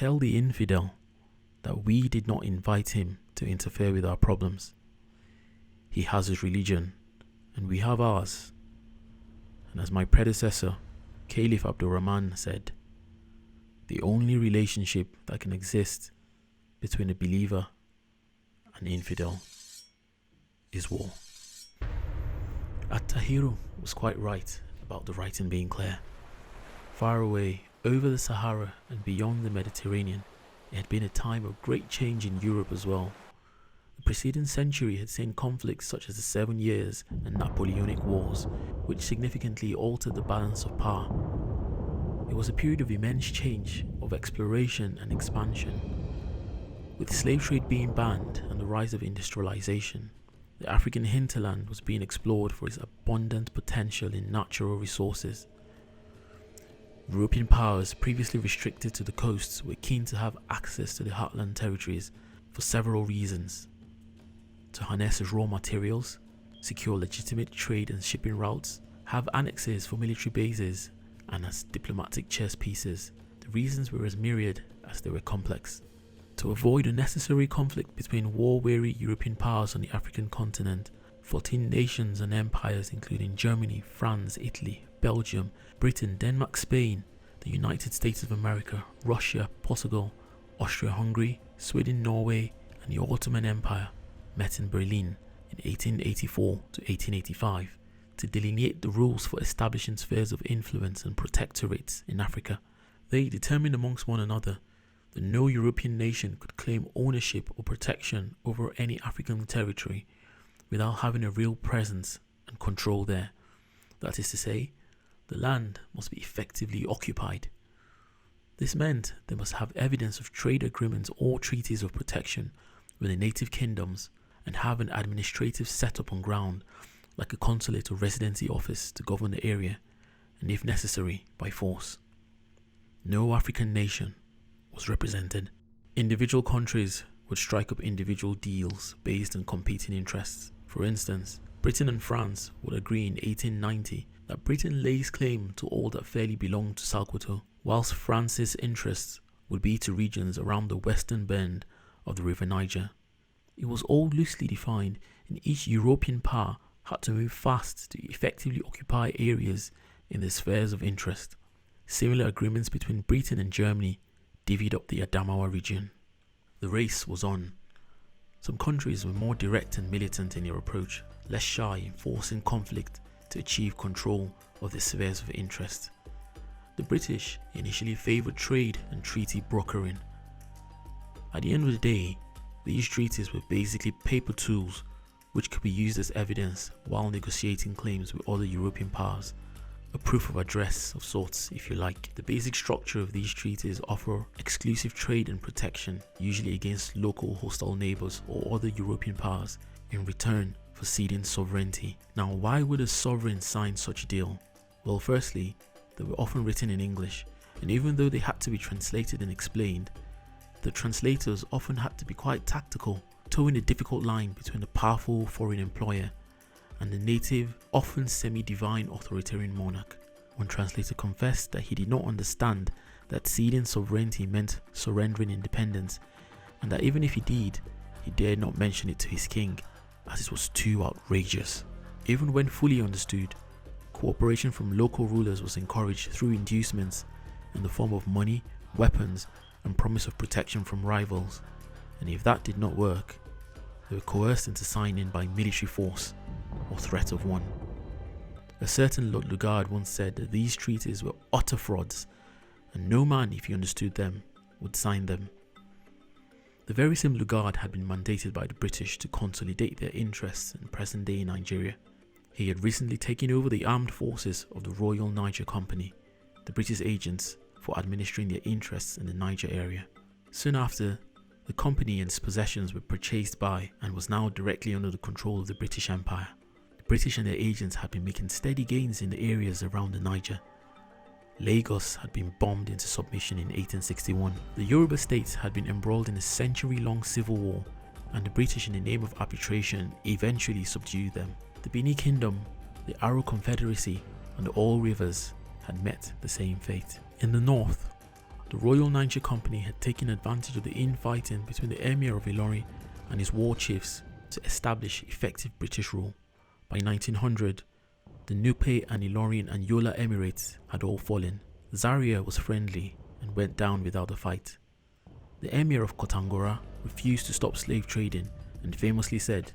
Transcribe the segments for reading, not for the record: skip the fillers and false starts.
tell the infidel that we did not invite him to interfere with our problems. He has his religion, and we have ours. And as my predecessor, Caliph Abdul Rahman, said, the only relationship that can exist between a believer and infidel is war. At-Tahiru was quite right about the writing being clear. Far away, over the Sahara and beyond the Mediterranean, it had been a time of great change in Europe as well. The preceding century had seen conflicts such as the 7 Years and Napoleonic Wars, which significantly altered the balance of power. It was a period of immense change, of exploration and expansion. With slave trade being banned and the rise of industrialization, the African hinterland was being explored for its abundant potential in natural resources. European powers previously restricted to the coasts were keen to have access to the heartland territories for several reasons: to harness as raw materials, secure legitimate trade and shipping routes, have annexes for military bases, and as diplomatic chess pieces. The reasons were as myriad as they were complex. To avoid unnecessary conflict between war-weary European powers on the African continent, 14 nations and empires including Germany, France, Italy, Belgium, Britain, Denmark, Spain, the United States of America, Russia, Portugal, Austria-Hungary, Sweden, Norway, and the Ottoman Empire met in Berlin in 1884 to 1885 to delineate the rules for establishing spheres of influence and protectorates in Africa. They determined amongst one another that no European nation could claim ownership or protection over any African territory without having a real presence and control there. That is to say, the land must be effectively occupied. This meant they must have evidence of trade agreements or treaties of protection with the native kingdoms and have an administrative setup on ground, like a consulate or residency office to govern the area, and if necessary, by force. No African nation was represented. Individual countries would strike up individual deals based on competing interests. For instance, Britain and France would agree in 1890 that Britain lays claim to all that fairly belonged to Sokoto, whilst France's interests would be to regions around the western bend of the River Niger. It was all loosely defined, and each European power had to move fast to effectively occupy areas in the spheres of interest. Similar agreements between Britain and Germany divvied up the Adamawa region. The race was on. Some countries were more direct and militant in their approach, less shy in forcing conflict to achieve control of the spheres of interest. The British initially favoured trade and treaty brokering. At the end of the day, these treaties were basically paper tools which could be used as evidence while negotiating claims with other European powers. A proof of address of sorts, if you like. The basic structure of these treaties offer exclusive trade and protection, usually against local hostile neighbours or other European powers, in return for ceding sovereignty. Now, why would a sovereign sign such a deal? Well, firstly, they were often written in English, and even though they had to be translated and explained, the translators often had to be quite tactical, towing a difficult line between a powerful foreign employer and the native, often semi-divine authoritarian monarch. One translator confessed that he did not understand that ceding sovereignty meant surrendering independence, and that even if he did, he dared not mention it to his king, as it was too outrageous. Even when fully understood, cooperation from local rulers was encouraged through inducements in the form of money, weapons, and promise of protection from rivals, and if that did not work, they were coerced into signing by military force or threat of one. A certain Lord Lugard once said that these treaties were utter frauds, and no man, if he understood them, would sign them. The very same Lugard had been mandated by the British to consolidate their interests in present-day Nigeria. He had recently taken over the armed forces of the Royal Niger Company, the British agents for administering their interests in the Niger area. Soon after, the company and its possessions were purchased by and was now directly under the control of the British Empire. The British and their agents had been making steady gains in the areas around the Niger. Lagos had been bombed into submission in 1861. The Yoruba states had been embroiled in a century-long civil war, and the British, in the name of arbitration, eventually subdued them. The Benin Kingdom, the Aro Confederacy, and the All Rivers had met the same fate. In the north, the Royal Niger Company had taken advantage of the infighting between the Emir of Ilorin and his war chiefs to establish effective British rule. By 1900, the Nupe and Ilorin and Yola Emirates had all fallen. Zaria was friendly and went down without a fight. The Emir of Kotangora refused to stop slave trading and famously said,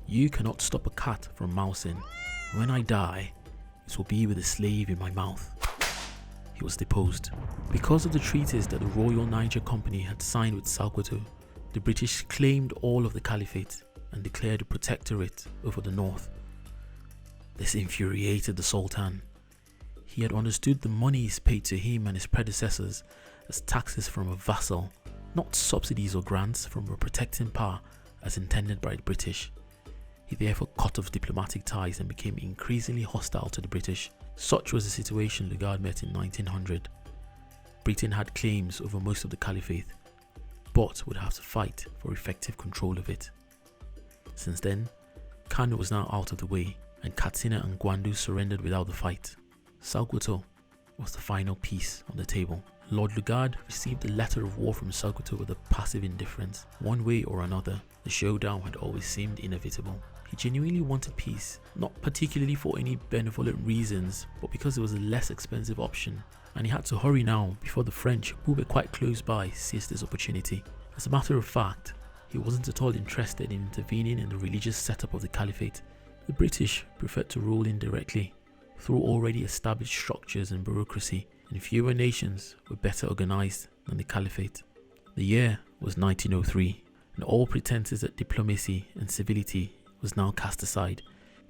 "You cannot stop a cat from mousing. When I die, it will be with a slave in my mouth." He was deposed. Because of the treaties that the Royal Niger Company had signed with Sokoto, the British claimed all of the Caliphate and declared a protectorate over the north. This infuriated the Sultan. He had understood the monies paid to him and his predecessors as taxes from a vassal, not subsidies or grants from a protecting power as intended by the British. He therefore cut off diplomatic ties and became increasingly hostile to the British. Such was the situation Lugard met in 1900. Britain had claims over most of the Caliphate, but would have to fight for effective control of it. Since then, Kano was now out of the way, and Katsina and Gwandu surrendered without a fight. Sokoto was the final piece on the table. Lord Lugard received a letter of war from Sokoto with a passive indifference. One way or another, the showdown had always seemed inevitable. He genuinely wanted peace, not particularly for any benevolent reasons, but because it was a less expensive option, and he had to hurry now before the French, who were quite close by, seized this opportunity. As a matter of fact, he wasn't at all interested in intervening in the religious setup of the Caliphate. The British preferred to rule indirectly, through already established structures and bureaucracy, and fewer nations were better organized than the Caliphate. The year was 1903, and all pretenses at diplomacy and civility was now cast aside.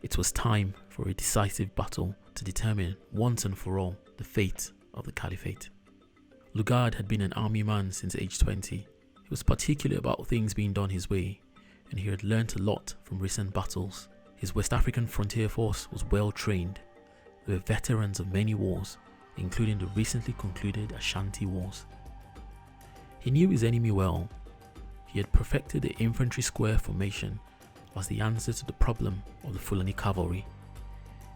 It was time for a decisive battle to determine once and for all the fate of the Caliphate. Lugard had been an army man since age 20. He was particular about things being done his way, and he had learnt a lot from recent battles. His West African frontier force was well trained. They were veterans of many wars, including the recently concluded Ashanti Wars. He knew his enemy well. He had perfected the infantry square formation as the answer to the problem of the Fulani cavalry.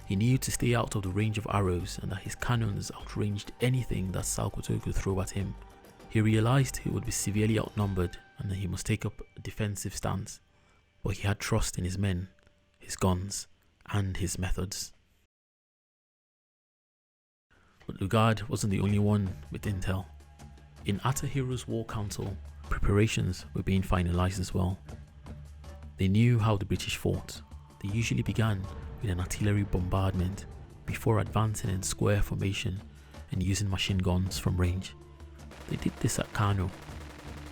He knew to stay out of the range of arrows and that his cannons outranged anything that Sokoto could throw at him. He realized he would be severely outnumbered and that he must take up a defensive stance, but he had trust in his men, his guns, and his methods. But Lugard wasn't the only one with intel. In Atahiru's war council, preparations were being finalized as well. They knew how the British fought. They usually began with an artillery bombardment before advancing in square formation and using machine guns from range. They did this at Kano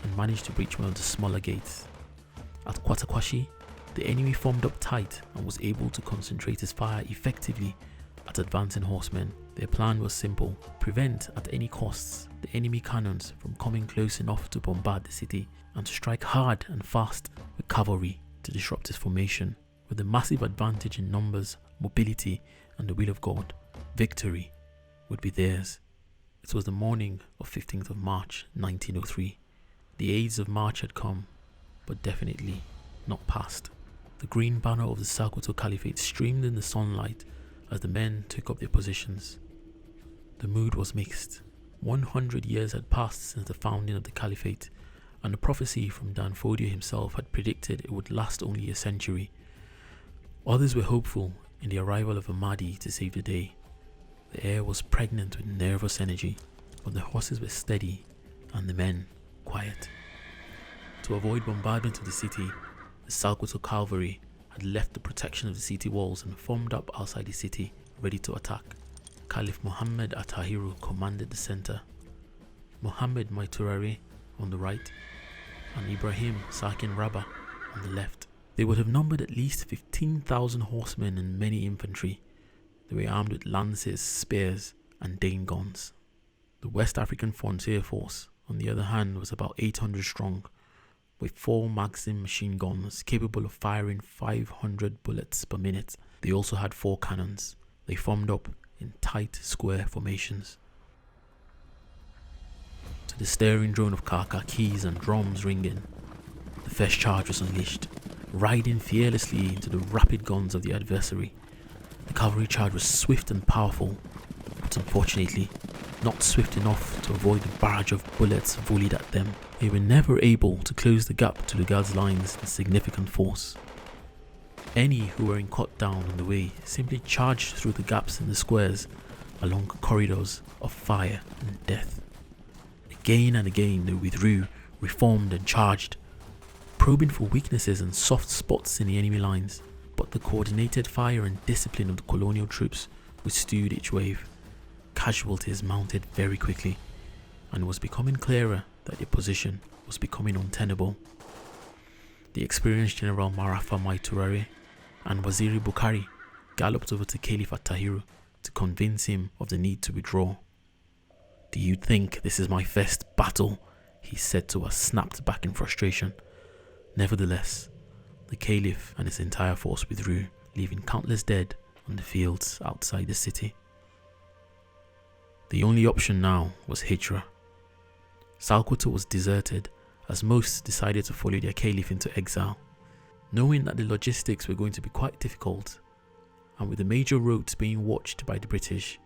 and managed to breach one of the smaller gates. At Kwatakwashi, the enemy formed up tight and was able to concentrate his fire effectively at advancing horsemen. Their plan was simple: prevent at any costs the enemy cannons from coming close enough to bombard the city, and to strike hard and fast with cavalry to disrupt his formation. With a massive advantage in numbers, mobility, and the will of God, victory would be theirs. It was the morning of 15th of March 1903. The Ides of March had come, but definitely not passed. The green banner of the Sokoto Caliphate streamed in the sunlight as the men took up their positions. The mood was mixed. 100 years had passed since the founding of the Caliphate, and the prophecy from Danfodio himself had predicted it would last only a century. Others were hopeful in the arrival of a Mahdi to save the day. The air was pregnant with nervous energy, but the horses were steady and the men quiet. To avoid bombardment of the city, the Sokoto cavalry had left the protection of the city walls and formed up outside the city, ready to attack. Caliph Muhammad Atahiru commanded the center, Muhammad Maiturare on the right, and Ibrahim Sakin Rabah on the left. They would have numbered at least 15,000 horsemen and many infantry. They were armed with lances, spears, and Dane guns. The West African frontier force, on the other hand, was about 800 strong, with 4 Maxim machine guns capable of firing 500 bullets per minute. They also had 4 cannons. They formed up in tight square formations. To the stirring drone of kaka keys and drums ringing, the first charge was unleashed, riding fearlessly into the rapid guns of the adversary. The cavalry charge was swift and powerful, but unfortunately, not swift enough to avoid the barrage of bullets volleyed at them. They were never able to close the gap to the Guards' lines in significant force. Any who weren't cut down on the way simply charged through the gaps in the squares along corridors of fire and death. Again and again they withdrew, reformed and charged, probing for weaknesses and soft spots in the enemy lines, but the coordinated fire and discipline of the colonial troops withstood each wave. Casualties mounted very quickly, and it was becoming clearer that their position was becoming untenable. The experienced General Marafa Maiturare and Waziri Bukhari galloped over to Caliph Attahiru to convince him of the need to withdraw. "Do you think this is my first battle?" he said to us, snapped back in frustration. Nevertheless, the Caliph and his entire force withdrew, leaving countless dead on the fields outside the city. The only option now was Hijra. Sokoto was deserted as most decided to follow their Caliph into exile. Knowing that the logistics were going to be quite difficult, and with the major roads being watched by the British,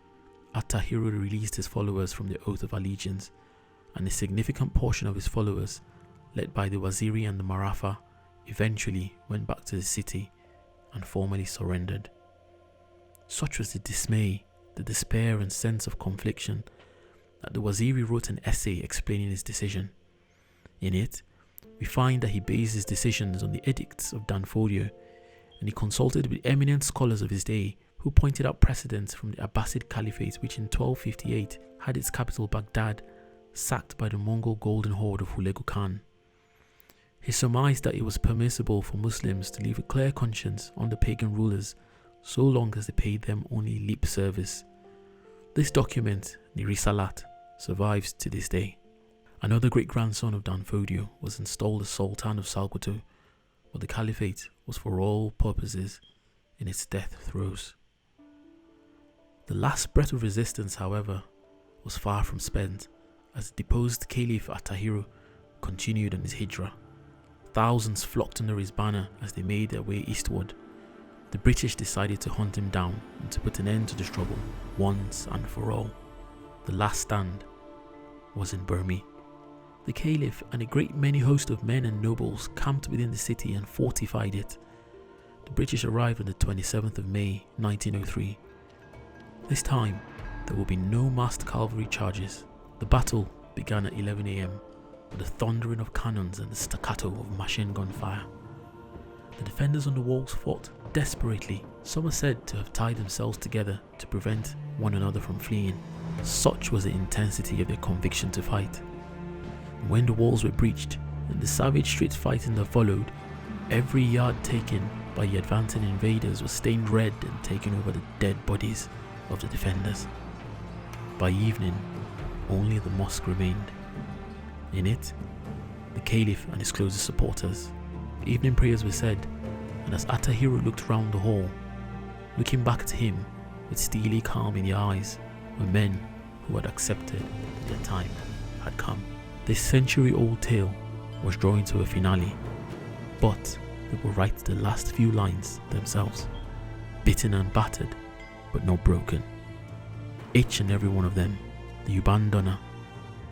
Attahiru released his followers from their oath of allegiance, and a significant portion of his followers, led by the Waziri and the Marafa, eventually went back to the city and formally surrendered. Such was the dismay, the despair and sense of confliction that the Waziri wrote an essay explaining his decision. In it, we find that he based his decisions on the edicts of Danfodio, and he consulted with eminent scholars of his day who pointed out precedents from the Abbasid Caliphate, which in 1258 had its capital Baghdad sacked by the Mongol golden horde of Hulegu Khan. He surmised that it was permissible for Muslims to leave a clear conscience on the pagan rulers so long as they paid them only lip service. This document, the Risalat, survives to this day. Another great-grandson of Danfodio was installed as Sultan of Sokoto, but the Caliphate was for all purposes in its death throes. The last breath of resistance, however, was far from spent as the deposed Caliph Attahiru continued on his hijrah. Thousands flocked under his banner as they made their way eastward. The British decided to hunt him down and to put an end to the struggle once and for all. The last stand was in Burma. The Caliph and a great many host of men and nobles camped within the city and fortified it. The British arrived on the 27th of May 1903. This time, there will be no massed cavalry charges. The battle began at 11 a.m. with the thundering of cannons and the staccato of machine gun fire. The defenders on the walls fought desperately. Some are said to have tied themselves together to prevent one another from fleeing. Such was the intensity of their conviction to fight. When the walls were breached and the savage street fighting that followed, every yard taken by the advancing invaders was stained red and taken over the dead bodies of the defenders. By evening, only the mosque remained. In it, the Caliph and his closest supporters. Evening prayers were said, and as Attahiru looked round the hall, looking back at him with steely calm in the eyes, were men who had accepted that their time had come. This century-old tale was drawing to a finale, but they will write the last few lines themselves, bitten and battered, but not broken. Each and every one of them, the Ubandana,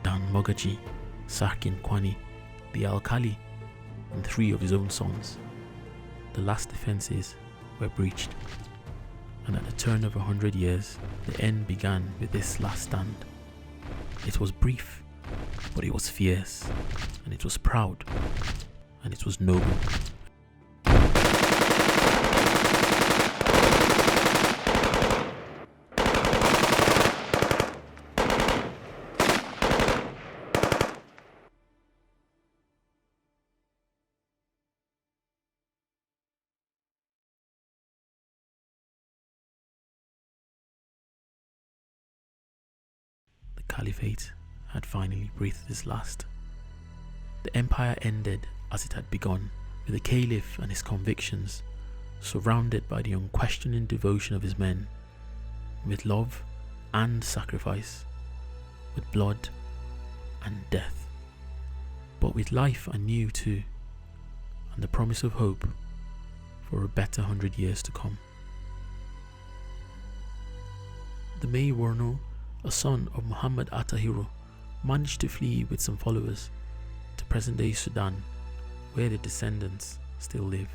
Dan Mogaji, Sarkin Kwani, the Alkali, and 3 of his own sons. The last defences were breached, and at the turn of 100 years, the end began with this last stand. It was brief, but it was fierce, and it was proud, and it was noble. The Caliphate had finally breathed its last. The empire ended as it had begun, with the Caliph and his convictions, surrounded by the unquestioning devotion of his men, with love and sacrifice, with blood and death, but with life anew too, and the promise of hope for a better 100 years to come. The May Warno a son of Muhammad Atahiro, managed to flee with some followers to present-day Sudan, where their descendants still live.